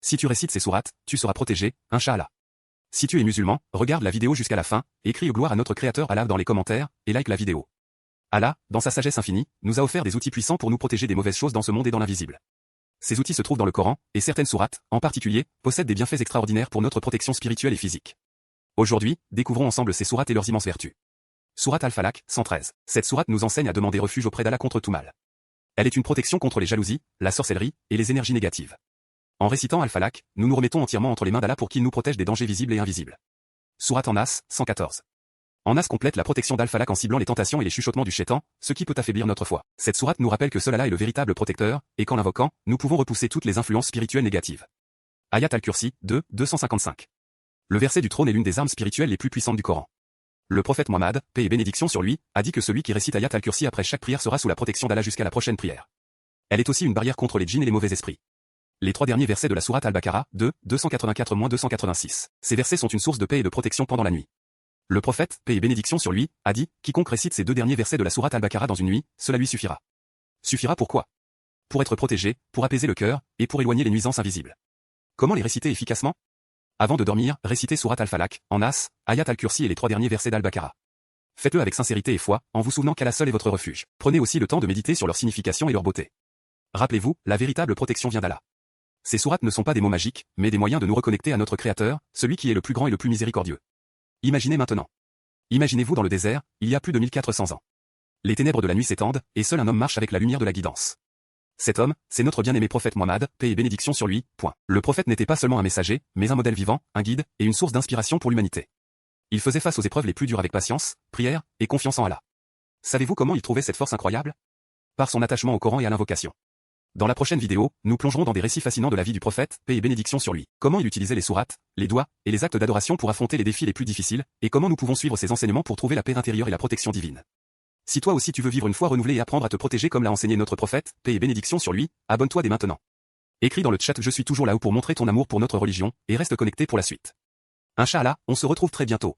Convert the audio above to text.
Si tu récites ces sourates, tu seras protégé, Inch'Allah. Si tu es musulman, regarde la vidéo jusqu'à la fin, et crie gloire à notre créateur Allah dans les commentaires, et like la vidéo. Allah, dans sa sagesse infinie, nous a offert des outils puissants pour nous protéger des mauvaises choses dans ce monde et dans l'invisible. Ces outils se trouvent dans le Coran, et certaines sourates, en particulier, possèdent des bienfaits extraordinaires pour notre protection spirituelle et physique. Aujourd'hui, découvrons ensemble ces sourates et leurs immenses vertus. Sourate Al-Falaq, 113. Cette sourate nous enseigne à demander refuge auprès d'Allah contre tout mal. Elle est une protection contre les jalousies, la sorcellerie, et les énergies négatives. En récitant Al-Falaq, nous nous remettons entièrement entre les mains d'Allah pour qu'il nous protège des dangers visibles et invisibles. Sourate An-Nas, 114. An-Nas complète la protection d'Al-Falaq en ciblant les tentations et les chuchotements du shaitan, ce qui peut affaiblir notre foi. Cette sourate nous rappelle que seul Allah est le véritable protecteur, et qu'en l'invoquant, nous pouvons repousser toutes les influences spirituelles négatives. Ayat al-Kursi, 2, 255. Le verset du trône est l'une des armes spirituelles les plus puissantes du Coran. Le prophète Mohammed, paix et bénédiction sur lui, a dit que celui qui récite Ayat al-Kursi après chaque prière sera sous la protection d'Allah jusqu'à la prochaine prière. Elle est aussi une barrière contre les djinns et les mauvais esprits. Les 3 derniers versets de la sourate Al-Baqarah, 2, 284-286. Ces versets sont une source de paix et de protection pendant la nuit. Le prophète, paix et bénédiction sur lui, a dit, quiconque récite ces 2 derniers versets de la sourate Al-Baqarah dans une nuit, cela lui suffira. Suffira pourquoi? Pour être protégé, pour apaiser le cœur, et pour éloigner les nuisances invisibles. Comment les réciter efficacement? Avant de dormir, récitez sourate Al-Falaq, An-Nas, Ayat al-Kursi et les 3 derniers versets d'Al-Baqarah. Faites-le avec sincérité et foi, en vous souvenant qu'Allah seul est votre refuge. Prenez aussi le temps de méditer sur leur signification et leur beauté. Rappelez-vous, la véritable protection vient d'Allah. Ces sourates ne sont pas des mots magiques, mais des moyens de nous reconnecter à notre Créateur, celui qui est le plus grand et le plus miséricordieux. Imaginez maintenant. Imaginez-vous dans le désert, il y a plus de 1400 ans. Les ténèbres de la nuit s'étendent, et seul un homme marche avec la lumière de la guidance. Cet homme, c'est notre bien-aimé prophète Mohammed, paix et bénédiction sur lui, point. Le prophète n'était pas seulement un messager, mais un modèle vivant, un guide, et une source d'inspiration pour l'humanité. Il faisait face aux épreuves les plus dures avec patience, prière, et confiance en Allah. Savez-vous comment il trouvait cette force incroyable? Par son attachement au Coran et à l'invocation. Dans la prochaine vidéo, nous plongerons dans des récits fascinants de la vie du prophète, paix et bénédiction sur lui. Comment il utilisait les sourates, les doigts, et les actes d'adoration pour affronter les défis les plus difficiles, et comment nous pouvons suivre ses enseignements pour trouver la paix intérieure et la protection divine. Si toi aussi tu veux vivre une foi renouvelée et apprendre à te protéger comme l'a enseigné notre prophète, paix et bénédiction sur lui, abonne-toi dès maintenant. Écris dans le chat je suis toujours là-haut pour montrer ton amour pour notre religion, et reste connecté pour la suite. Inch'Allah, on se retrouve très bientôt.